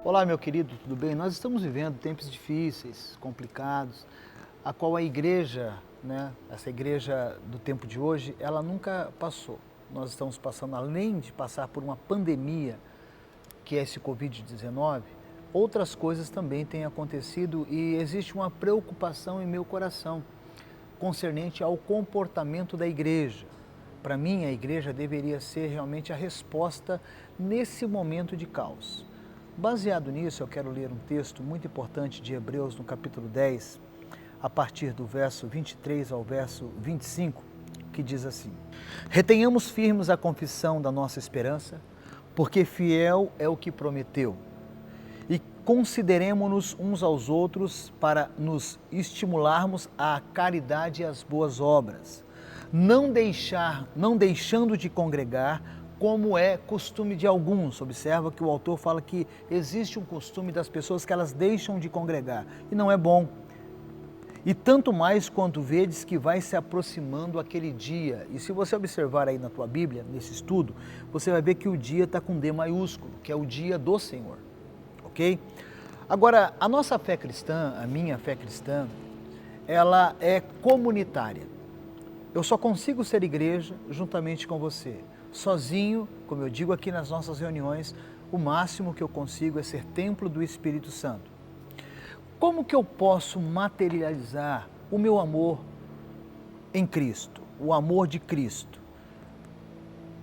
Olá, meu querido, tudo bem? Nós estamos vivendo tempos difíceis, complicados, a qual a igreja, essa igreja do tempo de hoje, ela nunca passou. Nós estamos passando, além de passar por uma pandemia, que é esse Covid-19, outras coisas também têm acontecido e existe uma preocupação em meu coração concernente ao comportamento da igreja. Para mim, a igreja deveria ser realmente a resposta nesse momento de caos. Baseado nisso, eu quero ler um texto muito importante de Hebreus, no capítulo 10, a partir do verso 23 ao verso 25, que diz assim: Retenhamos firmes a confissão da nossa esperança, porque fiel é o que prometeu. E consideremo-nos uns aos outros para nos estimularmos à caridade e às boas obras, não deixando de congregar, como é costume de alguns. Observa que o autor fala que existe um costume das pessoas que elas deixam de congregar, e não é bom. E tanto mais quanto vedes que vai se aproximando aquele dia. E se você observar aí na tua Bíblia, nesse estudo, você vai ver que o dia está com D maiúsculo, que é o dia do Senhor, ok? Agora, a nossa fé cristã, a minha fé cristã, ela é comunitária. Eu só consigo ser igreja juntamente com você. Sozinho, como eu digo aqui nas nossas reuniões, o máximo que eu consigo é ser templo do Espírito Santo. Como que eu posso materializar o meu amor em Cristo, o amor de Cristo?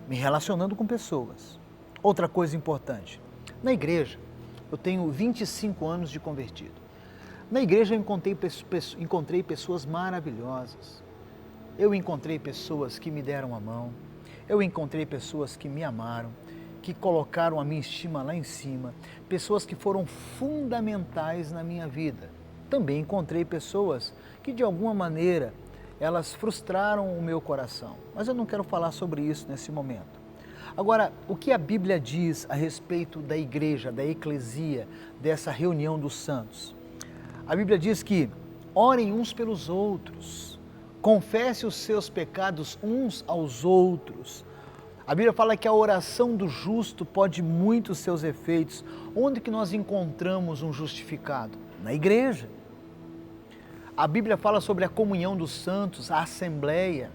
Me relacionando com pessoas. Outra coisa importante, na igreja, eu tenho 25 anos de convertido. Na igreja eu encontrei pessoas maravilhosas. Eu encontrei pessoas que me deram a mão. Eu encontrei pessoas que me amaram, que colocaram a minha estima lá em cima, pessoas que foram fundamentais na minha vida. Também encontrei pessoas que, de alguma maneira, elas frustraram o meu coração. Mas eu não quero falar sobre isso nesse momento. Agora, o que a Bíblia diz a respeito da igreja, da eclesia, dessa reunião dos santos? A Bíblia diz que orem uns pelos outros, confesse os seus pecados uns aos outros. A Bíblia fala que a oração do justo pode muito os seus efeitos. Onde que nós encontramos um justificado? Na igreja. A Bíblia fala sobre a comunhão dos santos, a assembleia.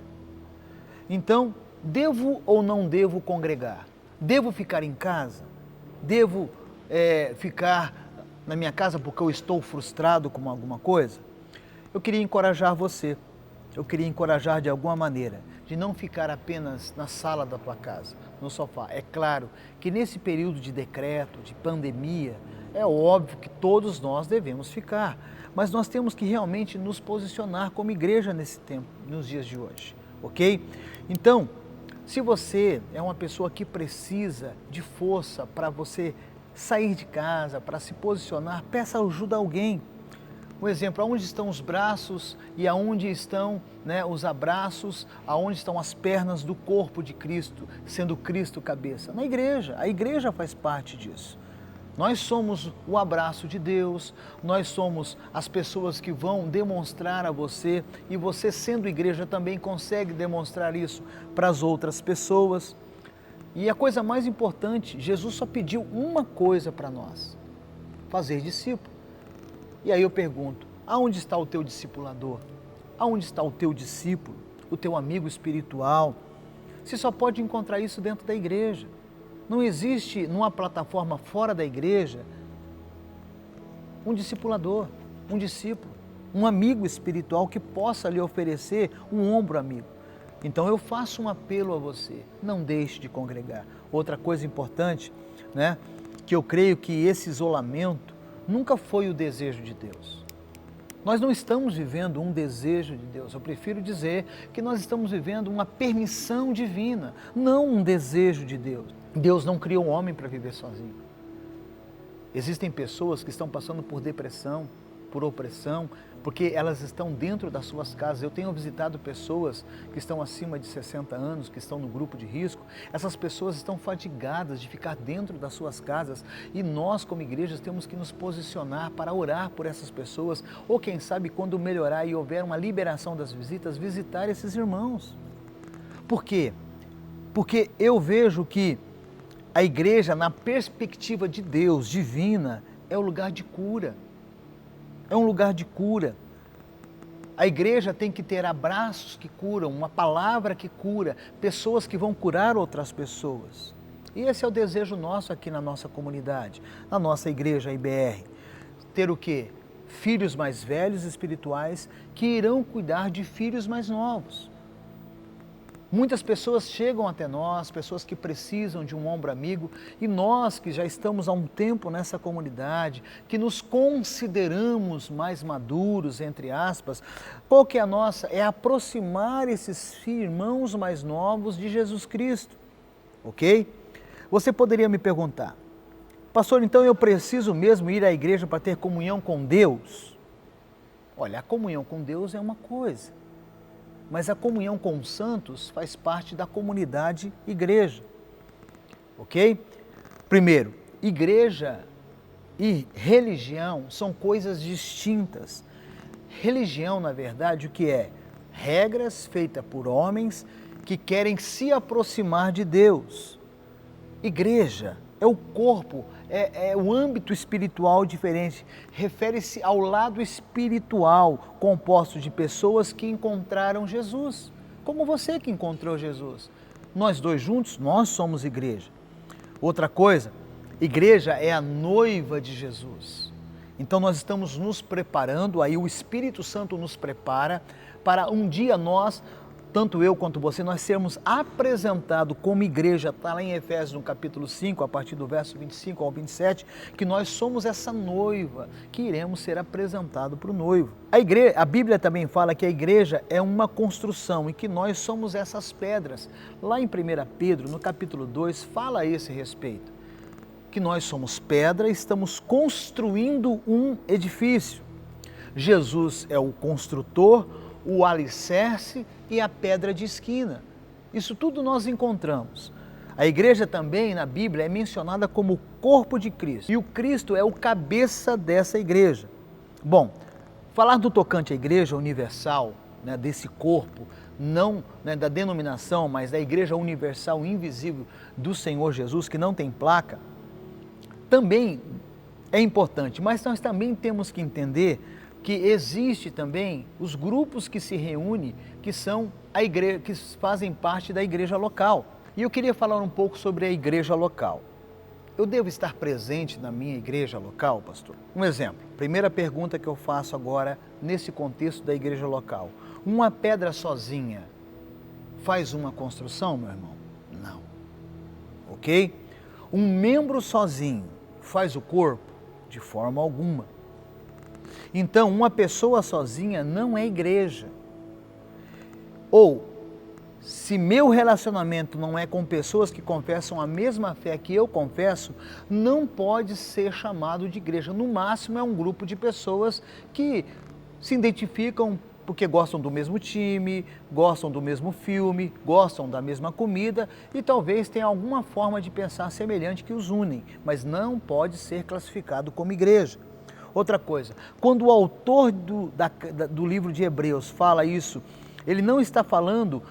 Então, devo ou não devo congregar? Devo ficar em casa? Devo ficar na minha casa porque eu estou frustrado com alguma coisa? Eu queria encorajar você. Eu queria encorajar de alguma maneira, de não ficar apenas na sala da tua casa, no sofá. É claro que nesse período de decreto, de pandemia, é óbvio que todos nós devemos ficar, mas nós temos que realmente nos posicionar como igreja nesse tempo, nos dias de hoje, ok? Então, se você é uma pessoa que precisa de força para você sair de casa, para se posicionar, peça ajuda a alguém. Um exemplo, aonde estão os braços e aonde estão os abraços, aonde estão as pernas do corpo de Cristo, sendo Cristo cabeça? Na igreja, a igreja faz parte disso. Nós somos o abraço de Deus, nós somos as pessoas que vão demonstrar a você, e você, sendo igreja, também consegue demonstrar isso para as outras pessoas. E a coisa mais importante, Jesus só pediu uma coisa para nós: fazer discípulo. E aí eu pergunto, aonde está o teu discipulador? Aonde está o teu discípulo, o teu amigo espiritual? Você só pode encontrar isso dentro da igreja. Não existe numa plataforma fora da igreja um discipulador, um discípulo, um amigo espiritual que possa lhe oferecer um ombro amigo. Então eu faço um apelo a você, não deixe de congregar. Outra coisa importante, que eu creio que esse isolamento nunca foi o desejo de Deus. Nós não estamos vivendo um desejo de Deus. Eu prefiro dizer que nós estamos vivendo uma permissão divina, não um desejo de Deus. Deus não criou o homem para viver sozinho. Existem pessoas que estão passando por depressão, por opressão, porque elas estão dentro das suas casas. Eu tenho visitado pessoas que estão acima de 60 anos, que estão no grupo de risco. Essas pessoas estão fatigadas de ficar dentro das suas casas, e nós, como igrejas, temos que nos posicionar para orar por essas pessoas, ou quem sabe, quando melhorar e houver uma liberação das visitas, visitar esses irmãos. Por quê? Porque eu vejo que A igreja, na perspectiva de Deus, divina, é um lugar de cura. É um lugar de cura. A igreja tem que ter abraços que curam, uma palavra que cura, pessoas que vão curar outras pessoas. E esse é o desejo nosso aqui na nossa comunidade, na nossa igreja IBR. Ter o quê? Filhos mais velhos espirituais que irão cuidar de filhos mais novos. Muitas pessoas chegam até nós, pessoas que precisam de um ombro amigo, e nós que já estamos há um tempo nessa comunidade, que nos consideramos mais maduros, entre aspas, qual que é a nossa? É aproximar esses irmãos mais novos de Jesus Cristo, ok? Você poderia me perguntar, pastor, então eu preciso mesmo ir à igreja para ter comunhão com Deus? Olha, a comunhão com Deus é uma coisa, mas a comunhão com os santos faz parte da comunidade igreja, ok? Primeiro, igreja e religião são coisas distintas. Religião, na verdade, o que é? Regras feitas por homens que querem se aproximar de Deus. Igreja é o corpo, é o âmbito espiritual diferente, refere-se ao lado espiritual, composto de pessoas que encontraram Jesus, como você que encontrou Jesus. Nós dois juntos, nós somos igreja. Outra coisa, igreja é a noiva de Jesus. Então nós estamos nos preparando, aí o Espírito Santo nos prepara para um dia nós, tanto eu quanto você, nós sermos apresentados como igreja, está lá em Efésios no capítulo 5, a partir do verso 25 ao 27, que nós somos essa noiva, que iremos ser apresentados para o noivo. A Bíblia também fala que a igreja é uma construção e que nós somos essas pedras. Lá em 1 Pedro, no capítulo 2, fala a esse respeito, que nós somos pedra e estamos construindo um edifício. Jesus é o construtor, o alicerce e a pedra de esquina. Isso tudo nós encontramos. A igreja também, na Bíblia, é mencionada como o corpo de Cristo. E o Cristo é o cabeça dessa igreja. Bom, falar do tocante à igreja universal, né, desse corpo, não, né, da denominação, mas da igreja universal invisível do Senhor Jesus, que não tem placa, também é importante. Mas nós também temos que entender que existe também os grupos que se reúnem, que são a igreja, que fazem parte da igreja local. E eu queria falar um pouco sobre a igreja local. Eu devo estar presente na minha igreja local, pastor? Um exemplo, primeira pergunta que eu faço agora nesse contexto da igreja local. Uma pedra sozinha faz uma construção, meu irmão? Não. Ok? Um membro sozinho faz o corpo? De forma alguma. Então, uma pessoa sozinha não é igreja. Ou, se meu relacionamento não é com pessoas que confessam a mesma fé que eu confesso, não pode ser chamado de igreja. No máximo, é um grupo de pessoas que se identificam porque gostam do mesmo time, gostam do mesmo filme, gostam da mesma comida e talvez tenha alguma forma de pensar semelhante que os unem, mas não pode ser classificado como igreja. Outra coisa, quando o autor do livro de Hebreus fala isso, ele não está falando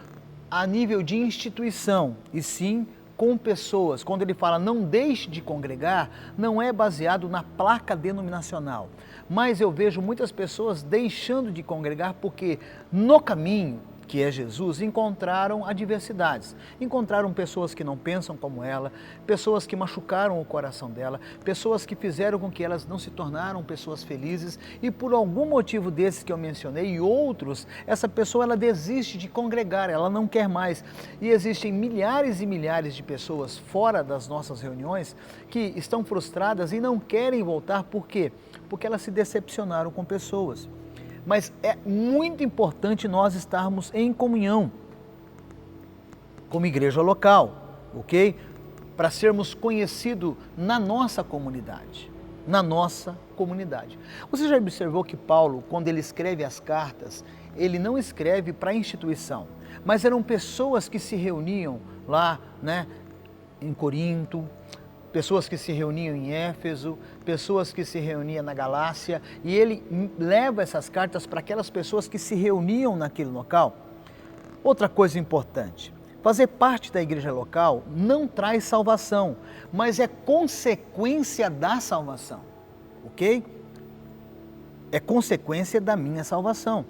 a nível de instituição, e sim com pessoas. Quando ele fala não deixe de congregar, não é baseado na placa denominacional. Mas eu vejo muitas pessoas deixando de congregar porque no caminho, que é Jesus, encontraram adversidades. Encontraram pessoas que não pensam como ela, pessoas que machucaram o coração dela, pessoas que fizeram com que elas não se tornaram pessoas felizes e por algum motivo desses que eu mencionei e outros, essa pessoa ela desiste de congregar, ela não quer mais. E existem milhares e milhares de pessoas fora das nossas reuniões que estão frustradas e não querem voltar. Por quê? Porque elas se decepcionaram com pessoas. Mas é muito importante nós estarmos em comunhão como igreja local, ok? Para sermos conhecidos na nossa comunidade, Você já observou que Paulo, quando ele escreve as cartas, ele não escreve para a instituição, mas eram pessoas que se reuniam lá, né, em Corinto, pessoas que se reuniam em Éfeso, pessoas que se reuniam na Galácia, e ele leva essas cartas para aquelas pessoas que se reuniam naquele local. Outra coisa importante, Fazer parte da igreja local não traz salvação, mas é consequência da salvação, ok? É consequência da minha salvação.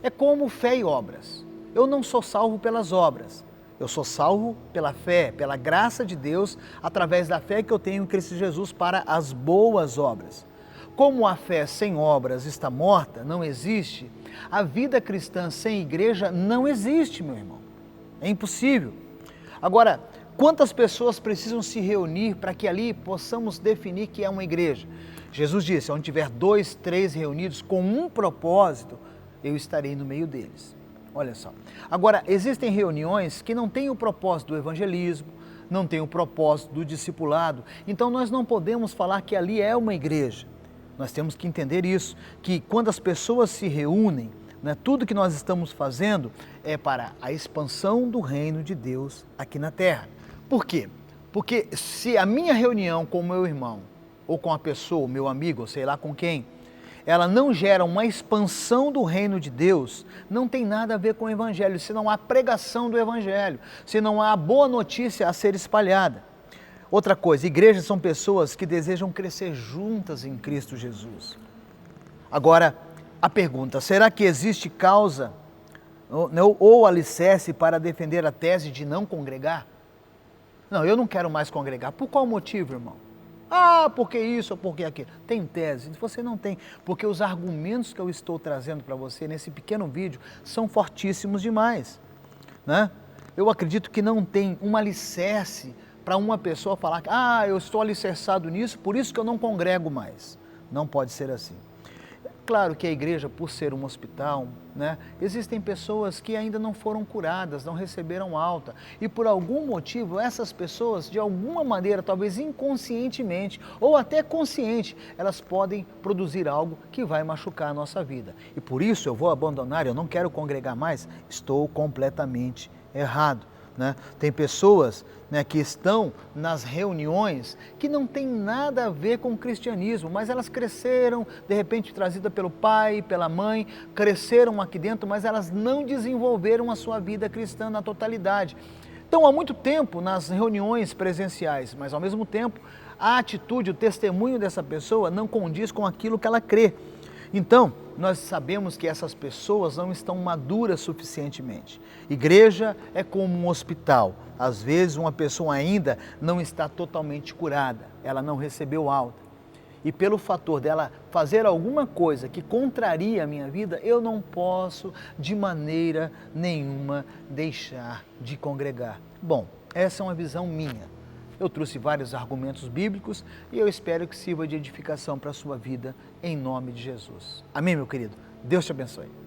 É como fé e obras. Eu não sou salvo pelas obras, eu sou salvo pela fé, pela graça de Deus, através da fé que eu tenho em Cristo Jesus para as boas obras. Como a fé sem obras está morta, não existe, a vida cristã sem igreja não existe, meu irmão. É impossível. Agora, quantas pessoas precisam se reunir para que ali possamos definir que é uma igreja? Jesus disse, onde tiver 2, 3 reunidos com um propósito, eu estarei no meio deles. Olha só. Agora, existem reuniões que não têm o propósito do evangelismo, não têm o propósito do discipulado, então nós não podemos falar que ali é uma igreja. Nós temos que entender isso, que quando as pessoas se reúnem, né, tudo que nós estamos fazendo é para a expansão do reino de Deus aqui na terra. Por quê? Porque se a minha reunião com o meu irmão, ou com a pessoa, o meu amigo, ou sei lá com quem, ela não gera uma expansão do reino de Deus, não tem nada a ver com o evangelho, se não há pregação do evangelho, se não há boa notícia a ser espalhada. Outra coisa, igrejas são pessoas que desejam crescer juntas em Cristo Jesus. Agora, a pergunta, será que existe causa ou alicerce para defender a tese de não congregar? Não, eu não quero mais congregar. Por qual motivo, irmão? Ah, porque isso ou porque aquilo. Tem tese? Você não tem, porque os argumentos que eu estou trazendo para você nesse pequeno vídeo são fortíssimos demais, né? Eu acredito que não tem um alicerce para uma pessoa falar que eu estou alicerçado nisso, por isso que eu não congrego mais. Não pode ser assim. Claro que a igreja, por ser um hospital, né, existem pessoas que ainda não foram curadas, não receberam alta. E por algum motivo, essas pessoas, de alguma maneira, talvez inconscientemente ou até consciente, elas podem produzir algo que vai machucar a nossa vida. E por isso eu vou abandonar, eu não quero congregar mais, estou completamente errado. Né? Tem pessoas, né, que estão nas reuniões que não tem nada a ver com o cristianismo, mas elas cresceram, de repente trazidas pelo pai, pela mãe, cresceram aqui dentro, mas elas não desenvolveram a sua vida cristã na totalidade. Estão há muito tempo nas reuniões presenciais, mas ao mesmo tempo a atitude, o testemunho dessa pessoa não condiz com aquilo que ela crê. Então, nós sabemos que essas pessoas não estão maduras suficientemente. Igreja é como um hospital. Às vezes uma pessoa ainda não está totalmente curada, ela não recebeu alta. E pelo fator dela fazer alguma coisa que contraria a minha vida, eu não posso de maneira nenhuma deixar de congregar. Bom, essa é uma visão minha. Eu trouxe vários argumentos bíblicos e eu espero que sirva de edificação para a sua vida, em nome de Jesus. Amém, meu querido? Deus te abençoe.